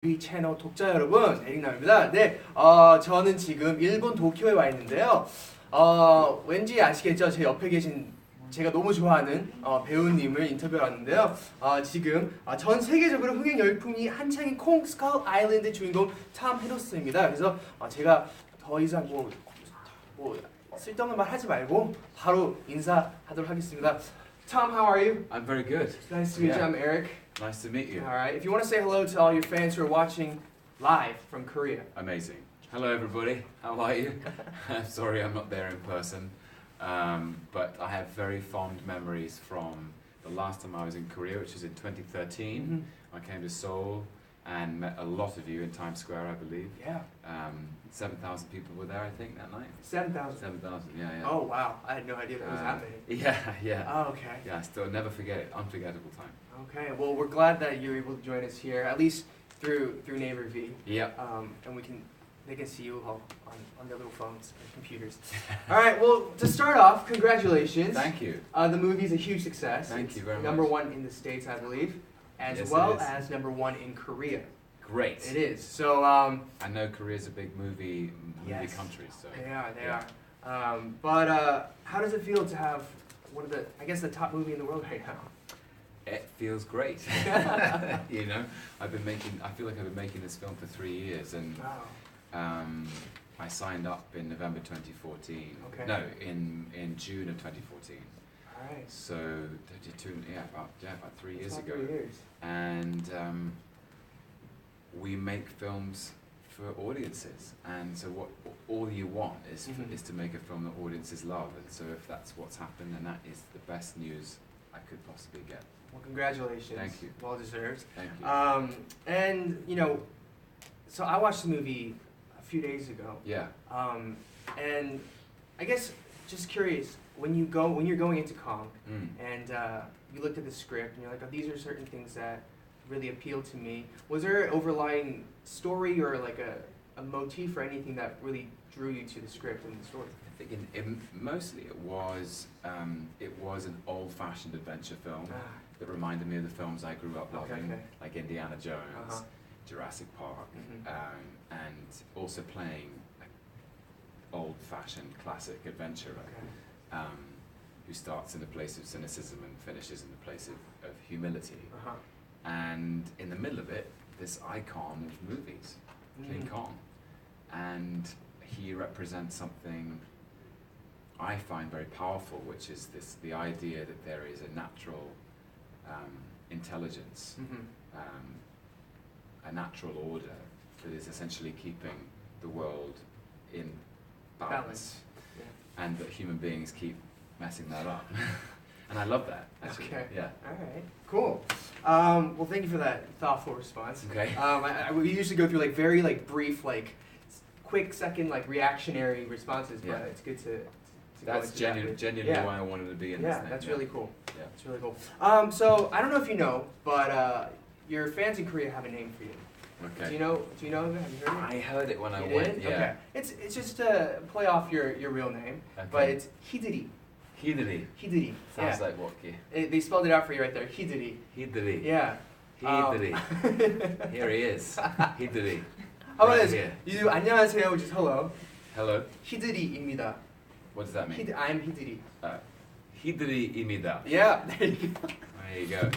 우리 채널 독자 여러분, 에릭남입니다. 네, 저는 지금 일본 도쿄에 와 있는데요. 왠지 아시겠죠? 제 옆에 계신 제가 너무 좋아하는 배우님을 인터뷰하러 왔는데요. 지금 전 세계적으로 흥행 열풍이 한창인 콩 스컬 아일랜드 주인공 톰 히들스토입니다. 그래서 제가 더 이상 뭐 쓸데없는 말 하지 말고 바로 인사하도록 하겠습니다. Tom, how are you? I'm very good. Nice to meet you. I'm Eric. Nice to meet you. All right. If you want to say hello to all your fans who are watching live from Korea. Amazing. Hello, everybody. How are you? I'm sorry I'm not there in person, but I have very fond memories from the last time I was in Korea, which was in 2013. Mm-hmm. I came to Seoul and met a lot of you in Times Square, I believe. Yeah. 7,000 people were there, I think, that night. 7,000. 7,000, yeah. Oh wow! I had no idea that was happening. Yeah. Oh, okay. Yeah, I still never forget it. Unforgettable time. Okay. Well, we're glad that you're able to join us here, at least through Naver V. Yeah. And they can see you all on their little phones and computers. All right. Well, to start off, congratulations. Thank you. The movie's a huge success. Thank you very much. Number one in the States, I believe, as Yes, well it is. as number one in Korea. Great. It is. So. I know Korea's a big movie Yes. country, so. They yeah. are. But how does it feel to have one of the top movie in the world right now? It feels great. You know, I feel like I've been making this film for 3 years, and Wow. I signed up in November 2014. Okay. No, in June of 2014. All right. So, about 3 years It's ago. not 3 years. And we make films for audiences, and so what all you want is Mhm. is to make a film that audiences love, and so if that's what's happened, then that is the best news I could possibly get. Well, congratulations. Thank you. Well deserved. Thank you. And so I watched the movie a few days ago. Yeah. And I guess just curious, when you're going into Kong and you looked at the script and you're like, oh, these are certain things that really appealed to me. Was there an overlying story or like a motif or anything that really drew you to the script and the story? I think mostly it was an old-fashioned adventure film that reminded me of the films I grew up loving, Okay. like Indiana Jones, Jurassic Park, and also playing like old-fashioned classic adventurer who starts in a place of cynicism and finishes in a place of humility. And in the middle of it, this icon of movies, King Kong, and he represents something I find very powerful, which is the idea that there is a natural intelligence, a natural order that is essentially keeping the world in balance. Yeah. And that human beings keep messing that up. And I love that, actually. Okay. Yeah. All right. Cool. Well, thank you for that thoughtful response. Okay. We usually go through very brief, quick second reactionary responses, but Yeah. it's good to That's go into genuinely Yeah. why I wanted to be in this Yeah, thing. that's really cool. Yeah. That's really cool. So I don't know if you know, but your fans in Korea have a name for you. Okay. Do you know? Have you heard it? I heard it when I You went. did? Yeah. Okay. It's just to play off your real name, Okay. but it's Hiddlestoh. Hidri. Hiddlestoh. Sounds Yeah. like what? They spelled it out for you right there. Hiddlestoh. Hidri. Yeah. Hidri. Here he is. Hidri. How about Right this? here. You do 안녕하세요, which is hello. Hello. 히드리입니다. What does that mean? I'm 히드리. Hidri입니다. Yeah, there you go. There you go.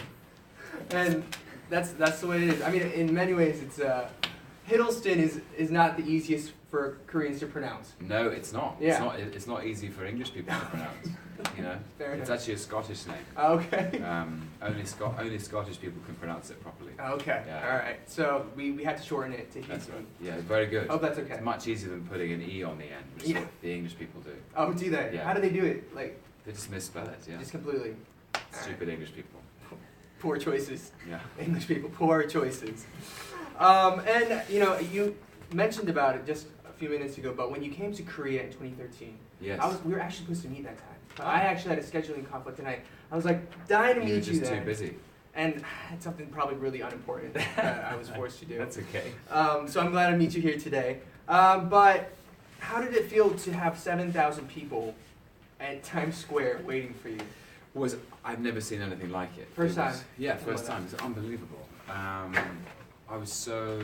And that's the way it is. I mean, in many ways, it's Hiddleston is not the easiest for Koreans to pronounce. No, it's not. Yeah. It's not easy for English people to pronounce. You know. Fair It's enough. actually a Scottish name. Okay. Only Scottish people can pronounce it properly. Okay. Yeah. All right. So we had to shorten it to That's Hiddleston. right. Yeah, very good. Oh, that's okay. It's much easier than putting an E on the end, which is Yeah. what the English people do. Oh, do they? Yeah. How do they do it? They just misspell it, yeah. Just completely. Stupid English people. Poor choices. Yeah. English people, poor choices. And you mentioned about it just a few minutes ago, but when you came to Korea in 2013, Yes. we were actually supposed to meet that time. But I actually had a scheduling conflict, and I was dying to You were meet you just then. too busy. And it's something probably really unimportant that I was forced to do. That's okay. So I'm glad to meet you here today. But how did it feel to have 7,000 people at Times Square waiting for you? I've never seen anything like it. First time? Yeah, Something first like time. It's unbelievable. I was so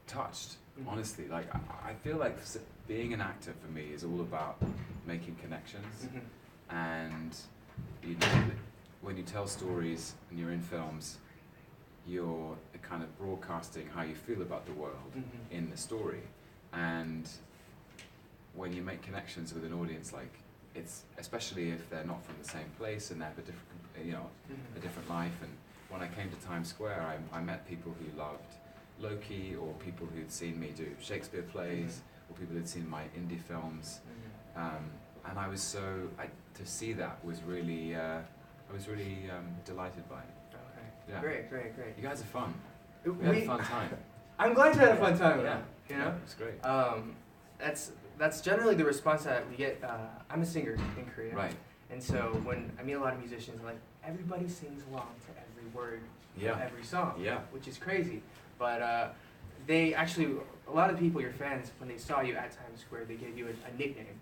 touched. Honestly, like I feel like being an actor for me is all about making connections, and you know, when you tell stories and you're in films, you're kind of broadcasting how you feel about the world in the story, and when you make connections with an audience, like it's especially if they're not from the same place and they have a different, you know, a different life. And when I came to Times Square, I met people who loved Loki, or people who'd seen me do Shakespeare plays, or people who'd seen my indie films, and I was to see that was really, I was really delighted by it. Okay. Yeah. Great. You guys are fun. We had a fun time. I'm glad you had a fun time. Yeah. You know. Yeah, it's great. That's generally the response that we get. I'm a singer in Korea. Right. And so when I meet a lot of musicians, like everybody sings along to every word of every song. Yeah. Which is crazy. But they actually, a lot of people, your fans, when they saw you at Times Square, they gave you a nickname.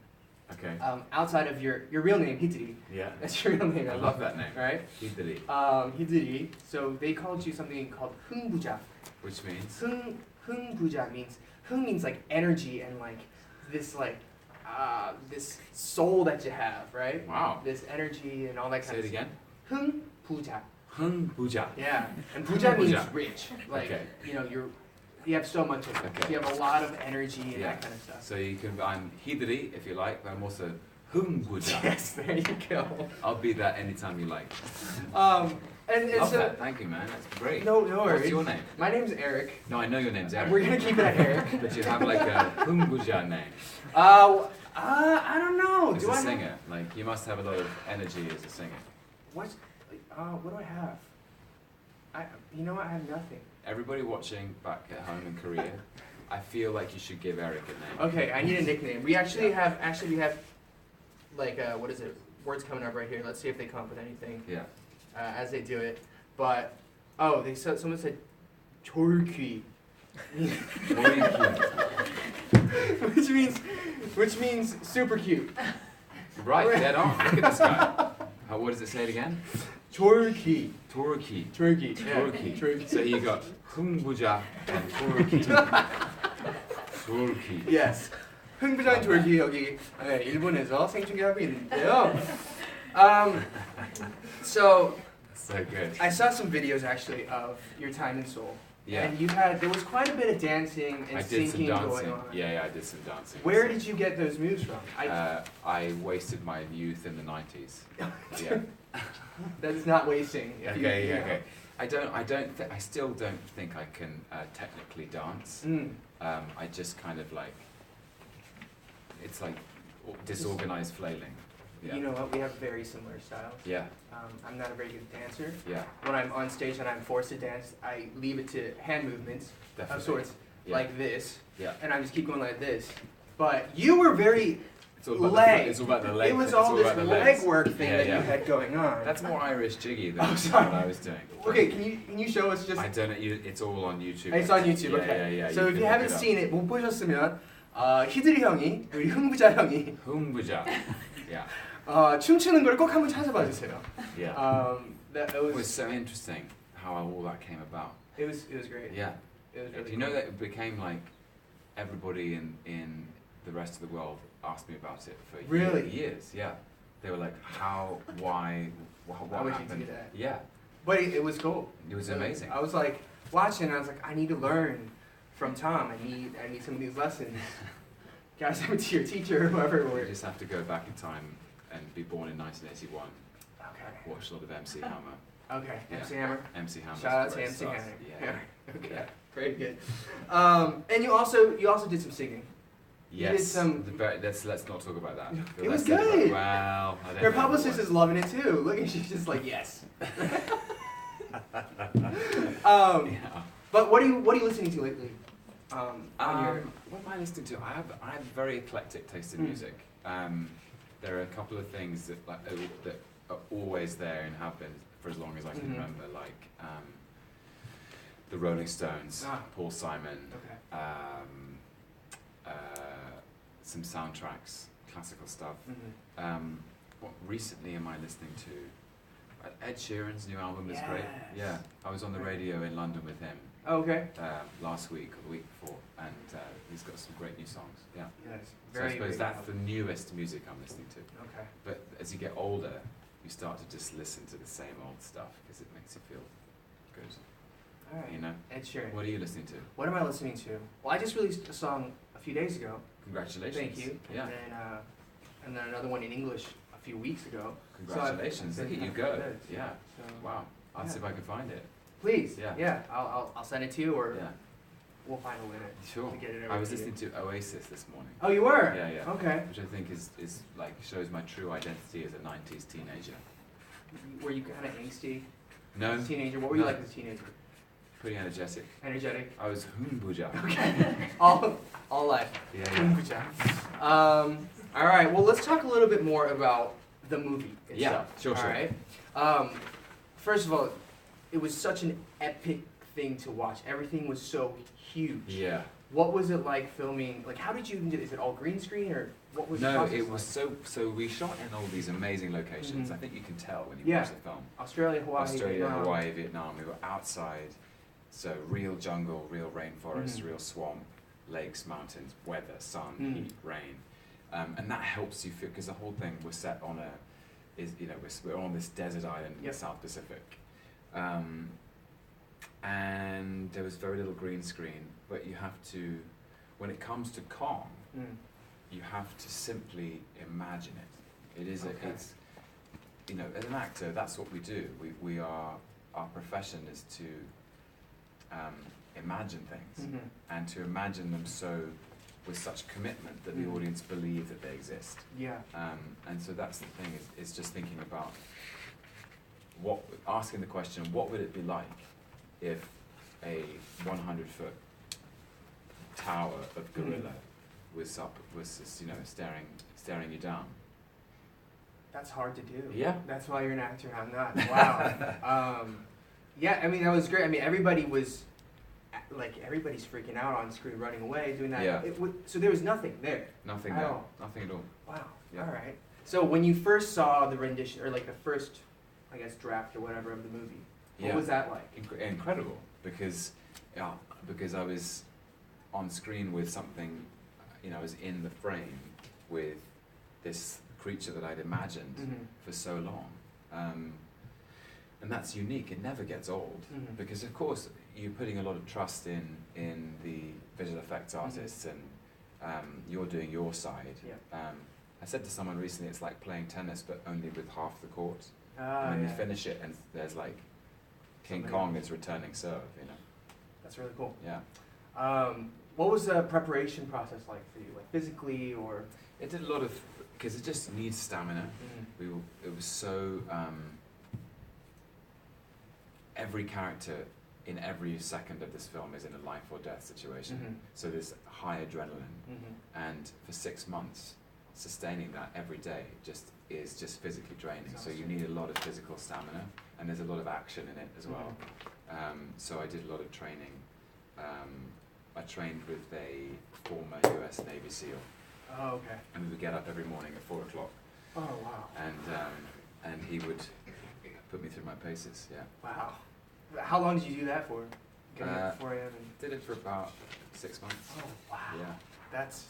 Okay. Outside of your real name, Hiddlestoh. Yeah. That's your real name. I love that name. Right? Hiddlestoh. Hiddlestoh. So they called you something called 흥부자. Which means? 흥부자 means like energy and like this this soul that you have, right? Wow. This energy and all that kind of stuff. Say it again. 흥부자. 흥부자. Yeah, and buja means 흥부자. rich. Like, Okay. you know, you have so much of it. Okay. You have a lot of energy and Yeah. that kind of stuff. So you can. I'm Hiddlestoh if you like, but I'm also 흥부자. Yes, there you go. I'll be that anytime you like. And Love so, that. Thank you, man. That's great. no worries. What's your name? My name's Eric. No, I know your name's Eric. We're gonna keep it at Eric. But you have like a 흥부자 name. I don't know. As Do a I singer, like you must have a lot of energy as a singer. What do I have? You know what? I have nothing. Everybody watching back at home in Korea, I feel like you should give Eric a name. Okay, I need a nickname. We actually have like what is it? Words coming up right here. Let's see if they come up with anything. Yeah. As they do it, but someone said jorki, which means super cute. Right, dead on. Look at this guy. What does it say it again? Jorki. Turkey. Turkey. Turkey. So you got 흥부자 and Turkey. Turkey. Yes. 흥부자인 turkey 여기 일본에서 생중계하고 있는데요. So So good. I saw some videos actually of your time in Seoul. Yeah. And there was quite a bit of dancing and I did some singing going dancing. on. Yeah, I did some dancing. Where did you get those moves from? I wasted my youth in the 90s. Yeah. That's not wasting. Okay. I still don't think I can technically dance. I just kind of like, it's like disorganized flailing. Yeah. You know what? We have very similar styles. Yeah. I'm not a very good dancer. Yeah. When I'm on stage and I'm forced to dance, I leave it to hand movements Definitely. of sorts, like this. Yeah. And I just keep going like this. But you were very It's all about leg. It's all about the leg. It was It's all this about the leg legs. work thing Yeah, that yeah. you had going on. That's more Irish jiggy than Oh, sorry. what I was doing. Okay, can you show us just? I don't know. It's all on YouTube. It's on YouTube. Yeah, Okay. Yeah. So if can you look haven't it up. seen it, 못 보셨으면 히드리 형이 우리 흥부자 형이 흥부자. Yeah. 춤추는 걸 꼭 한번 찾아봐 주세요. Yeah. That It was was so interesting how all that came about. it was great. Yeah. It was Do really you know cool. that it became like everybody in the rest of the world asked me about it for Really? years. Yeah. They were like, how, why, what How would you happened? do that? Yeah. But it was cool. It was amazing. I was like watching. I was like, I need to learn from Tom. I need some of these lessons. Guys, send it to your teacher or whoever. You Or, just have to go back in time and be born in 1981. okay. Watch a lot of MC Hammer. Okay. Yeah. MC Hammer. MC Hammer. Shout out to MC Hammer. Yeah. Okay. Yeah. Very good. And you also did some singing. You did Yes. some- Let's not talk about that. It was Let's talk about- good. Well, I don't Your know publicist what. is loving it too. Look, and she's just like, yes. Yeah. But what are you listening to lately? On your What am I listening to? I have a very eclectic taste in music. There are a couple of things that that are always there and have been for as long as I can remember, like the Rolling Stones, Paul Simon, okay. some soundtracks, classical stuff. What recently am I listening to? Ed Sheeran's new album is Yes. great. Yeah, I was on the radio in London with him Oh, okay. last week or the week before, and he's got some great new songs. Yeah. Yes. So I suppose that's the newest music I'm listening to. Okay. But as you get older, you start to just listen to the same old stuff because it makes you feel good. All right. You know. Ed Sheeran. What are you listening to? What am I listening to? Well, I just released a song a few days ago. Congratulations. Thank you. Yeah. And then another one in English a few weeks ago. Congratulations. So I've Look at you been go. good. Yeah. So, Wow. I'll Yeah. see if I can find it. Please. Yeah. Yeah. I'll send it to you, or Yeah. we'll find a way Sure. to get it over I was to you. listening to Oasis this morning. Oh, you were? Yeah, yeah. Okay. Which I think is like shows my true identity as a 90s teenager. Were you kind of angsty No, as a teenager? What were you No. like as a teenager? pretty energetic. Energetic? I was humbuja. Okay. all life. Yeah, yeah. All right. Well, let's talk a little bit more about the movie itself. Yeah, sure, All sure. right. First of all, it was such an epic thing to watch. Everything was so huge. Yeah. What was it like filming? Like, how did you even do? Is it all green screen, or what was the No, process it was like? so we shot in all these amazing locations. Mhm. I think you can tell when you Yeah. watch the film. Australia, Hawaii, Australia, Vietnam. Hawaii, Vietnam. We were outside, so real jungle, real rainforest, Mhm. real swamp, lakes, mountains, weather, sun, Mm. heat, rain, and that helps you feel because the whole thing was set on we're on this desert island in Yep. the South Pacific, and there was very little green screen. But you have to, when it comes to Kong, Mm. you have to simply imagine it. It is Okay. it's as an actor, that's what we do. We are our profession is to imagine things Mhm. and to imagine them so with such commitment that the Mm. audience believe that they exist. Yeah. And so that's the thing is just thinking about asking the question, what would it be like if a 100-foot tower of gorilla was just, staring you down. That's hard to do. Yeah. That's why you're an actor. I'm not. Wow. Yeah. I mean, that was great. I mean, everybody's freaking out on screen, running away, doing that. Yeah. So there was nothing there. Nothing At there. all. Nothing at all. Wow. Yeah. All right. So when you first saw the rendition, or like the first, I guess, draft or whatever of the movie, what Yeah. was that like? Incredible because I was on screen with something, I was in the frame with this creature that I'd imagined Mhm. for so long. And that's unique, it never gets old. Mhm. Because of course you're putting a lot of trust in the visual effects Mm-hmm. artists and you're doing your side. Yeah. I said to someone recently it's like playing tennis but only with half the court. Ah, And then yeah. you finish it and there's like King Somebody Kong else. is returning serve, That's really cool. Yeah. What was the preparation process like for you, like physically or? It did a lot of, because it just needs stamina. It was so, every character in every second of this film is in a life or death situation. Mhm. So there's high adrenaline. Mhm. And for 6 months, sustaining that every day is just physically draining. So you Exhausting. need a lot of physical stamina, and there's a lot of action in it as well. Mm-hmm. So I did a lot of training. I trained with a former US Navy SEAL, Oh, okay. and we would get up every morning at 4 o'clock, Oh, wow. and he would put me through my paces. Yeah, Wow. How long did you do that for? Getting up at 4 a.m. and. did it for about 6 months. Oh, wow. Yeah. That's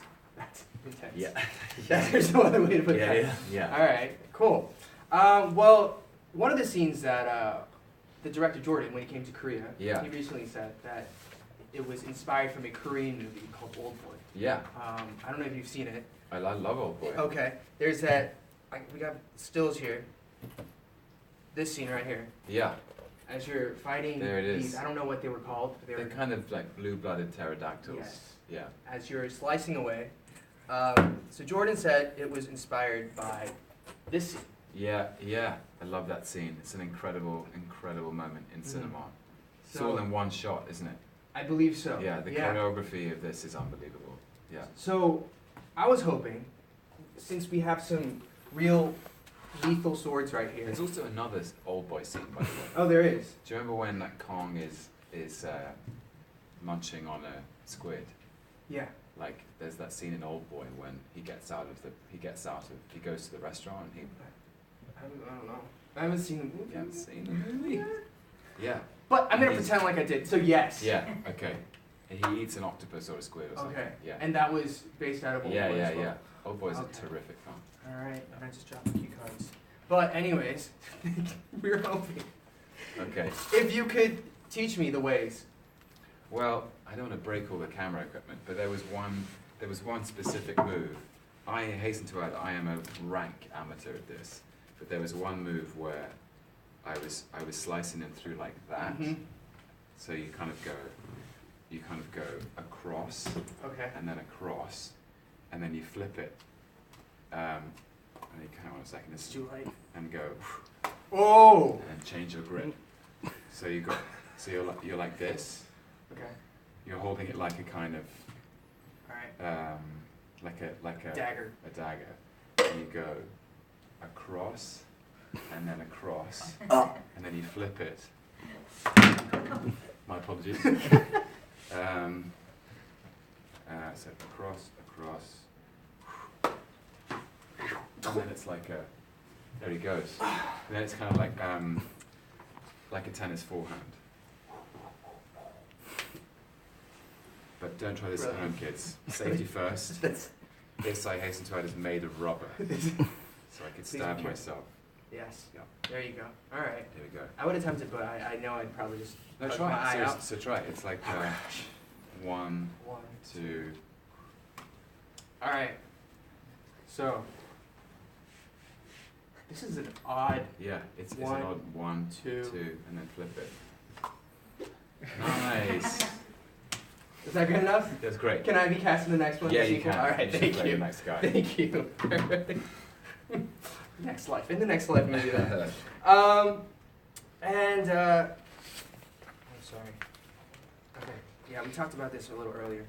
intense. Yeah. There's no other way to put that. Yeah. All right, cool. Well, one of the scenes that the director Jordan, when he came to Korea, Yeah. he recently said that it was inspired from a Korean movie called Old Boy. Yeah. I don't know if you've seen it. I love Old Boy. Okay, there's that. We got stills here. This scene right here, Yeah. as you're fighting There it is. these. I don't know what they were called. But they They're were. kind of like blue-blooded pterodactyls. Yes. Yeah. As you're slicing away. So Jordan said it was inspired by this scene. Yeah. I love that scene. It's an incredible moment in Mhm. cinema. It's all in one shot, isn't it? I believe so. Yeah, the choreography of this is unbelievable. Yeah. So I was hoping, since we have some real lethal swords right here. There's also another Old Boy scene, by the way. Oh, there is. Do you remember when that Kong is munching on a squid? Yeah. Like, there's that scene in Old Boy when he goes to the restaurant and he I don't know. I haven't seen the movie. You haven't seen the movie? Yeah. But I'm gonna pretend like I did. So yes. Yeah. Okay. He eats an octopus or a squid or something. Okay. Yeah. And that was based out of Old Yeah, Boy yeah, as well. yeah. Old Boy's Okay. a terrific film. All right. And I just dropped the cue cards. But anyways, we're hoping. Okay. If you could teach me the ways. Well, I don't want to break all the camera equipment, but there was one specific move. I hasten to add, I am a rank amateur at this, but there was one move where I was slicing him through like that. Mhm. So you kind of go across, Okay. and then across, and then you flip it. And you hang on a second, It's too late. and go, Oh. and change your grip. So you're like this. Okay. You're holding it like a kind of All right. like a Dagger. a dagger. And you go across, and then across, and then you flip it. My apologies. So across, and then it's like a. There he goes. And then it's kind of like a tennis forehand. But don't try this at home, kids. Safety first. This, I hasten to add, is made of rubber, so I could stab myself. Yes. Yeah. There you go. All right. Here we go. I would attempt it, but I know I'd probably just. No, poke try my it. eye Seriously, out. so try it. It's like one, 1, 2. All right. So. This is an odd. Yeah, it's an 1, odd 1, 2. 2, and then flip it. Nice. Is that good enough? That's great. Can I be cast in the next one? Yeah, The you sequel? can. All right. You should Thank play you. the next guy. Thank you. Next life. In the next life, maybe that. I'm sorry. Okay. Yeah, we talked about this a little earlier.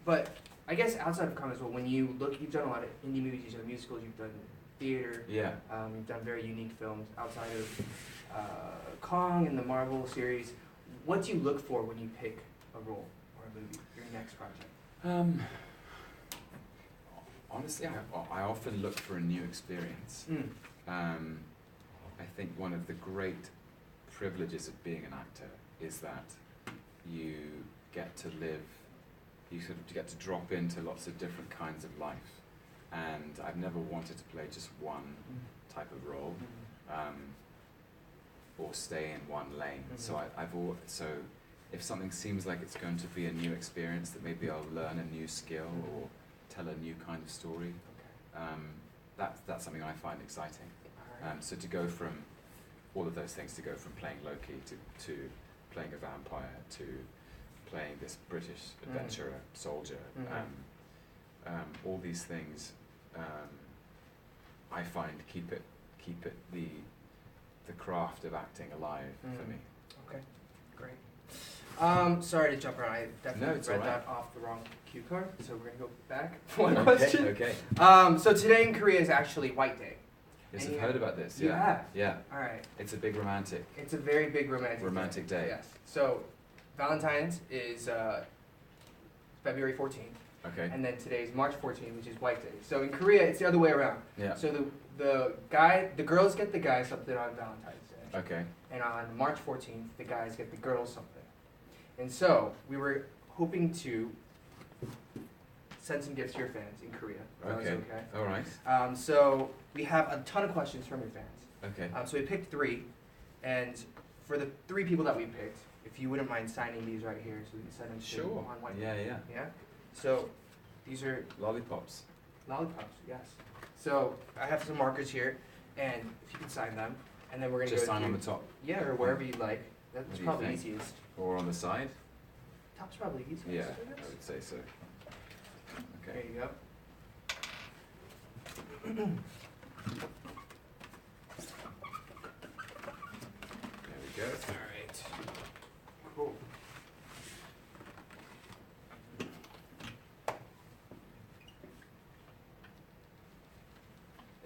But I guess outside of comedy as well, when you look, you've done a lot of indie movies, you've done musicals, you've done theater. Yeah. You've done very unique films outside of Kong and the Marvel series. What do you look for when you pick a role or a movie, your next project? Honestly, I often look for a new experience. I think one of the great privileges of being an actor is that you get to live, you sort of get to drop into lots of different kinds of life. And I've never wanted to play just one type of role, or stay in one lane. So so if something seems like it's going to be a new experience, that maybe I'll learn a new skill or tell a new kind of story, that's something I find exciting. So to go from all of those things, to go from playing Loki to playing a vampire to playing this British adventurer, soldier, all these things, I find keep it the craft of acting alive for me. Okay, great. Sorry to jump around. I definitely it's read all right. that off the wrong cue card, so we're gonna go back for one question. Okay. So today in Korea is actually White Day. Yes, And I've you- heard about this. You Yeah. have? Yeah. All right. It's a big romantic. It's a very big romantic day. Yes. So Valentine's is February 14th, Okay. and then today's March 14th, which is White Day. So in Korea, it's the other way around. Yeah. So the girls get the guys something on Valentine's Day. Okay. And on March 14th, the guys get the girls something. And so we were hoping to send some gifts to your fans in Korea. If that was Okay. okay. All right. So we have a ton of questions from your fans. Okay. So we picked 3, and for the 3 people that we picked, if you wouldn't mind signing these right here, so we can send them to Sure. on white. Yeah, yeah. Yeah. So these are Lollipops. lollipops. Yes. So I have some markers here, and if you could sign them, and then we're gonna Just go sign through. on the top Yeah, or wherever you'd like. What That's do you probably think? easiest. or on the side. Top's probably easiest. Yeah, I I guess. would say so. There Okay. you go. There we go. All right. Cool.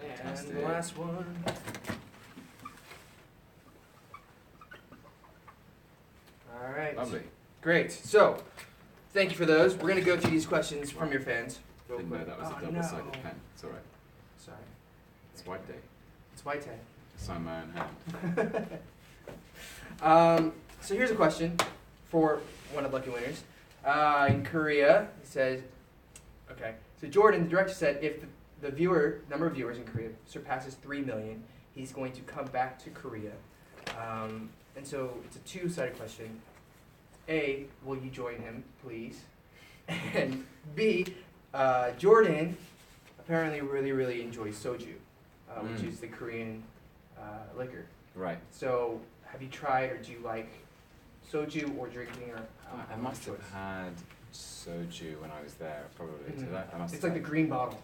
And Fantastic. the last one. All right. Lovely. Great. So, thank you for those. We're gonna go through these questions from your fans. Real Didn't know quick. that was Oh, a double-sided no. pen. It's all right. Sorry. It's White Day. It's White Day. sign my own hand. So here's a question for one of the lucky winners. In Korea, he says, okay, so Jordan, the director said if the number of viewers in Korea surpasses 3 million, he's going to come back to Korea. And so it's a two-sided question. A, will you join him, please? And B, Jordan apparently really enjoys soju, which is the Korean liquor. Right. So have you tried, or do you like soju or drinking, or I must have had soju when I was there, probably. Mhm. So I must It's have like the had- green bottle.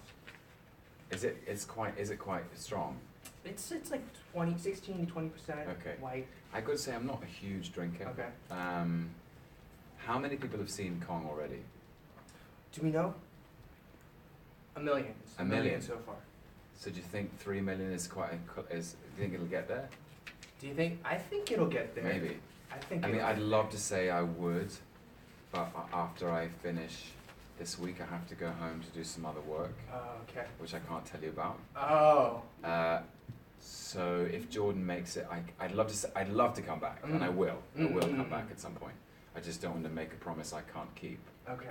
Is it quite strong? It's like 16 to 20% Okay. white. I could say I'm not a huge drinker. Okay. How many people have seen Kong already? Do we know? A million. It's A million? so far. So do you think 3 million is do you think it'll get there? Do you think? I think it'll get there. Maybe. I think. I mean, it'll I'd get love to say I would, but after I finish this week, I have to go home to do some other work, there. Okay. which I can't tell you about. Oh. So if Jordan makes it, I'd love to come back, and I will. I will come back at some point. I just don't want to make a promise I can't keep. Okay.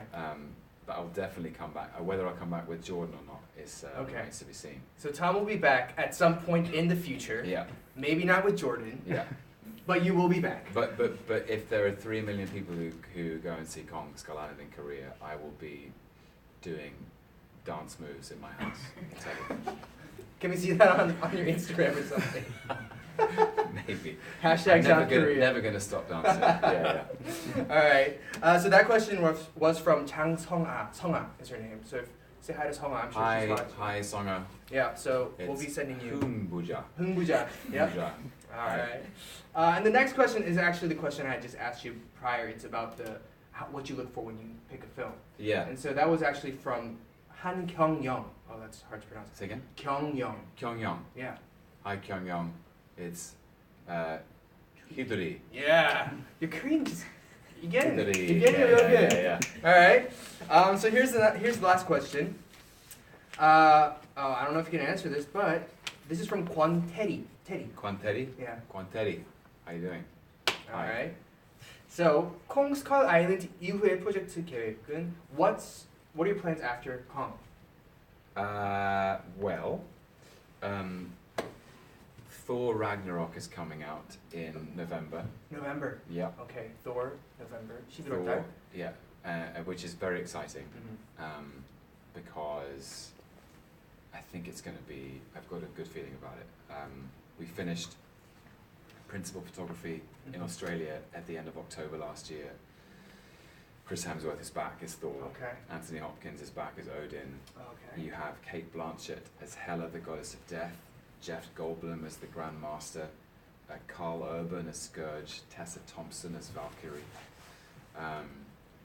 But I'll definitely come back. Whether I come back with Jordan or not is Okay. remains to be seen. So Tom will be back at some point in the future. Yeah, Maybe not with Jordan, yeah. but you will be back. But if there are 3 million people who go and see Kong Skull Island in Korea, I will be doing dance moves in my house. I can tell you. Can we see that on your Instagram or something? Maybe. Hashtag South Korea. Never gonna stop dancing. Yeah. All right. So that question was from Chang Song-ah. Song-ah is her name. So say hi to Song-ah. I'm sure she's watching. Hi, Songa. Yeah. So we'll It's be sending you. Humbuja. Hungbuja. Yep. Humbuja. All right. And the next question is actually the question I just asked you prior. It's about what you look for when you pick a film. Yeah. And so that was actually from Han Kyung-young. Oh, that's hard to pronounce. Say again. Kyung-young. Kyungyong. Yeah. Hi, Kyungyong. It's Hidori. Yeah. Your Korean just. You get it. Hidori. You get it real good. Yeah. All right. So here's the last question. I don't know if you can answer this, but this is from Kwon Teddy. Kwanteri. Yeah. Kwanteri. How you doing? All Hi. right. So Kong Skull Island 이후의 프로젝트 계획은 what are your plans after Kong? Well, Thor Ragnarok is coming out in November. November. Yeah. Okay. Thor. November. 11월 Thor, 달. yeah, which is very exciting Mhm. because I think it's going to be. I've got a good feeling about it. We finished principal photography in Mhm. Australia at the end of October last year. Chris Hemsworth is back as Thor. Okay. Anthony Hopkins is back as Odin. Okay. You have Kate Blanchett as Hela, the goddess of death. Jeff Goldblum as the Grand Master. Carl Urban as Scourge. Tessa Thompson as Valkyrie.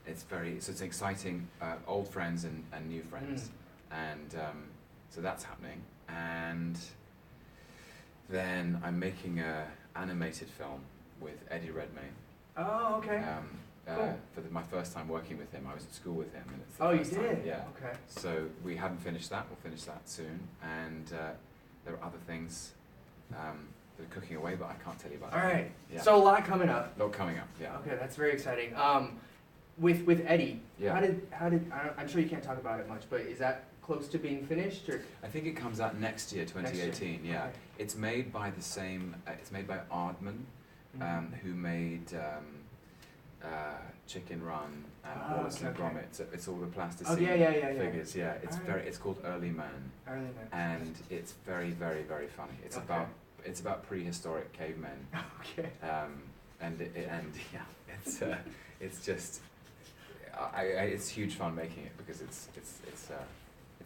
It's exciting, old friends and new friends. And so that's happening. And then I'm making a animated film with Eddie Redmayne. Oh, okay. Cool. For my first time working with him. I was at school with him, and it's the Oh, you first time. did? Yeah. Okay. So we haven't finished that. We'll finish that soon, and there are other things that are cooking away, but I can't tell you about. All right. Yeah. So a lot coming up. Lot coming up. Yeah. Okay, that's very exciting. With Eddie. Yeah. How did I'm sure you can't talk about it much, but is that close to being finished or? I think it comes out next year, 2018. Yeah. Okay. It's made by the same. It's made by Aardman, who made Chicken Run and Wallace and okay. Gromit. It's all the plasticine Oh yeah. figures. Yeah. It's Alright. It's called Early Man, Early man. and it's very funny. It's Okay. It's about prehistoric cavemen. Okay. And it's just it's huge fun making it because it's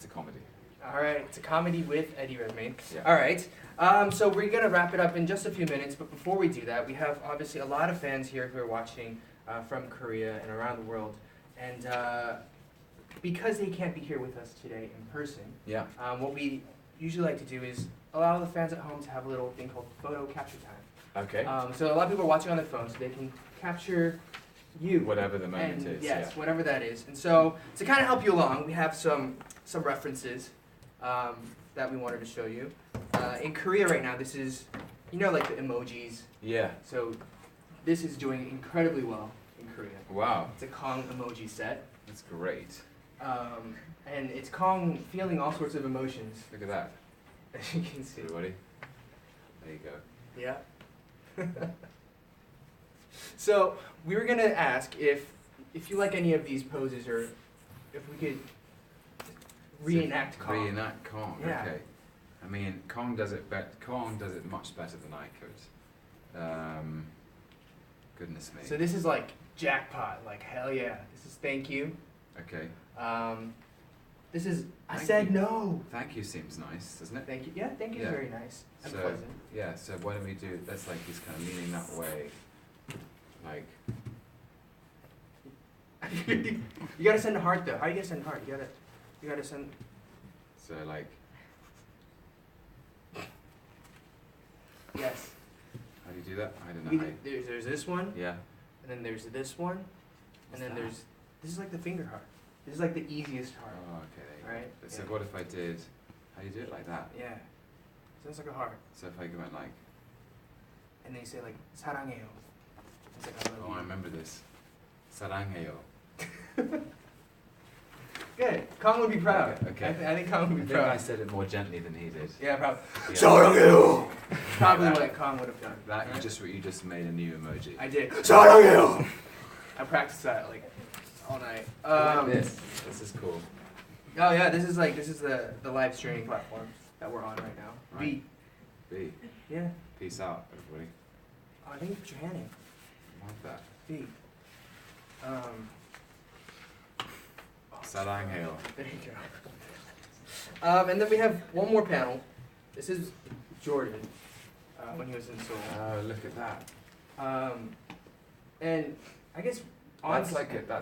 a comedy. All right, it's a comedy with Eddie Redmayne. Yeah. All right, so we're gonna wrap it up in just a few minutes, but before we do that, we have obviously a lot of fans here who are watching from Korea and around the world, and because they can't be here with us today in person, Yeah. what we usually like to do is allow the fans at home to have a little thing called photo capture time. Okay. So a lot of people are watching on their phones, so they can capture you. Whatever the moment And is. yes, Yeah. whatever that is. And so to kind of help you along, we have some references that we wanted to show you. in Korea right now, this is, you know, like the emojis. Yeah. So this is doing incredibly well in Korea. Wow. It's a Kong emoji set. That's great. And it's Kong feeling all sorts of emotions, Look at that. as you can see. Everybody. There you go. Yeah. So we were gonna ask if you like any of these poses, or if we could reenact Kong. Reenact Kong. Yeah. Okay. I mean, Kong does it much better than I could. Goodness me. So this is like jackpot, like hell yeah. This is thank you. Okay. This is I Thank said you. no. Thank you seems nice, doesn't it? Thank you. Yeah, thank you is Yeah. very nice and So pleasant. yeah. So why don't we do? That's like he's kind of leaning that way, like. You gotta send a heart though. How do you send a heart? You gotta send. So like. Yes. How do you do that? I don't know. There's this one, Yeah. and then there's this one, What's and then that? this is like the finger heart. This is like the easiest heart. Oh, okay. There you go. Right? So Yeah. what if I did? How do you do it like that? Yeah. Sounds like a heart. So if I went like. And then you say like 사랑해요. It's like I love Oh, you. I remember this. 사랑해요. Good. Kong would be proud. Okay. I think Kong would I be think I proud. said it more gently than he did. Yeah, probably. Yeah. 사랑해요. Probably Like what Kong would have done. That right? you just made a new emoji. I did. 사랑해요. I practiced that like all night. I like this. This is cool. Oh yeah, this is the live streaming platform that we're on right now. Right. B. B. Yeah. Peace out, everybody. Oh, I think you put your hand in. I like that. B. 사랑해요. There you go. And then we have one more panel. This is Jordan when he was in Seoul. Oh, look at that. And I guess That's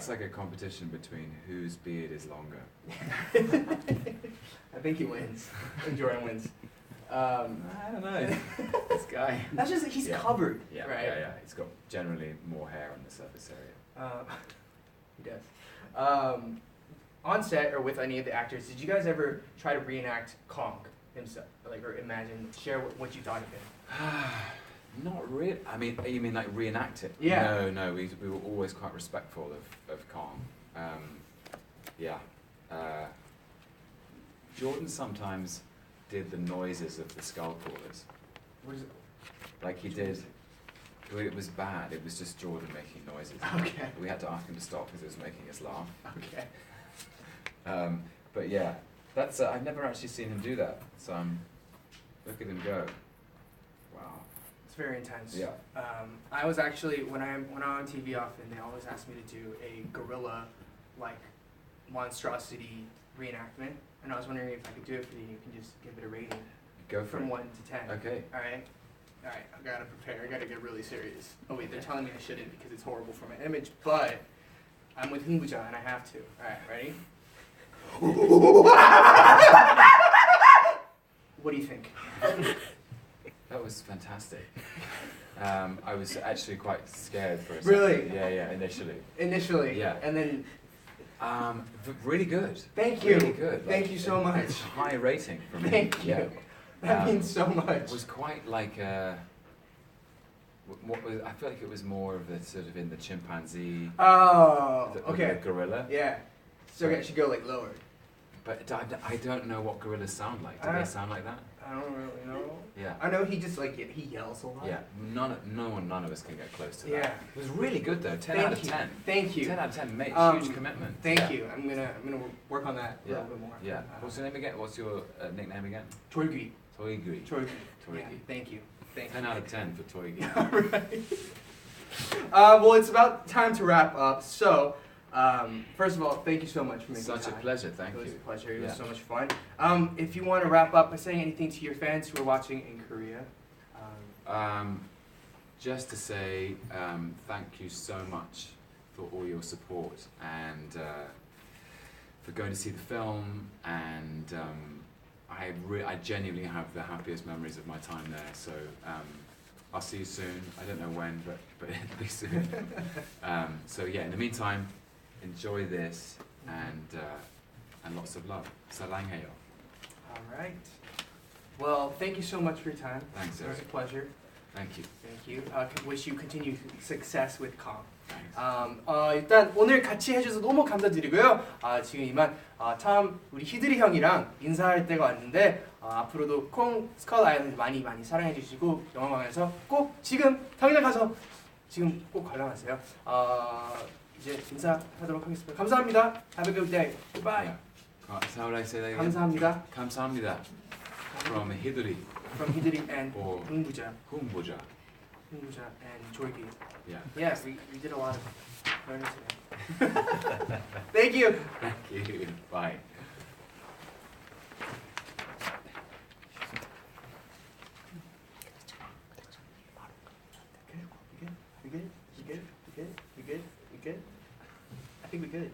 like a competition between whose beard is longer. I think he wins. I think Jordan wins. I don't know. This guy. That's just he's Yeah. covered, Yeah, right? yeah. He's got generally more hair on the surface area. He does. On set or with any of the actors, did you guys ever try to reenact Kong himself, or share what you thought of him? Not really. I mean, you mean like reenact it? Yeah. No. We were always quite respectful of Kong. Yeah. Jordan sometimes did the noises of the skull crawlers. What is it? Like he did. It was bad. It was just Jordan making noises. Okay. We had to ask him to stop because it was making us laugh. Okay. But yeah, that's I've never actually seen him do that. So look at him go. Wow. It's very intense. Yeah. I was actually when I'm on TV often, they always ask me to do a gorilla like monstrosity reenactment, and I was wondering if I could do it for you. You can just give it a rating Go for from it. 1 to 10. Okay. All right. I gotta prepare. I gotta get really serious. Oh wait, they're telling me I shouldn't because it's horrible for my image, but I'm with Humbuja and I have to. All right, ready? What do you think? That was fantastic. I was actually quite scared for a second. Really? Yeah, initially. Initially. Yeah. And then. Really good. Thank you. Really good. Thank you so much. It's high rating from me. Thank you. Yeah. That means so much. It was quite like I feel like it was more of the sort of in the chimpanzee. Oh, The okay. gorilla. Yeah. So I should go like lower. But I don't know what gorillas sound like. Do they sound like that? I don't really know. Yeah. I know he just he yells a lot. Yeah. None of us can get close to that. Yeah. It was really good though. 10 Thank out of you. 10. Thank you. 10 out of 10, mate. Huge commitment. Thank Yeah. you. I'm gonna work on that a Yeah. little bit more. Yeah. What's your name again? What's your nickname again? Toygui. Toygui. Toygui. Toygui. Yeah, thank you. Thank 10 you. out of 10 for Toygui. Alright. Well, it's about time to wrap up. So, first of all, thank you so much for making Such a time. pleasure. Thank It was you. a pleasure. It Yeah. was so much fun. If you want to wrap up by saying anything to your fans who are watching in Korea. Just to say thank you so much for all your support and for going to see the film, and I genuinely have the happiest memories of my time there. So I'll see you soon. I don't know when, but it'll be soon. So yeah, in the meantime, enjoy this and lots of love. 사랑해요. All right. Well, thank you so much for your time. Thanks, It was a Eric. pleasure. Thank you. Thank you. Wish you continued success with Com. Thanks. 일단 오늘 같이 해줘서 너무 감사드리고요. 지금 이만 참 우리 히드리 형이랑 인사할 때가 왔는데 앞으로도 콩 스컬 아일랜드 많이 사랑해주시고 영화관에서 꼭 지금 당장 가서 지금 꼭 관람하세요. 이제 인사하도록 하겠습니다. 감사합니다. Have a good day. Goodbye. Yeah. How would I say that again? 감사합니다. 감사합니다. From Hiddlestoh From 히드리 and or 흥부자 Humboja. and Jorgi. Yeah. Yes, we did a lot of learning today. Thank you. Thank you. Bye. We good? We good? We good? We good? We good? We good? I think we good.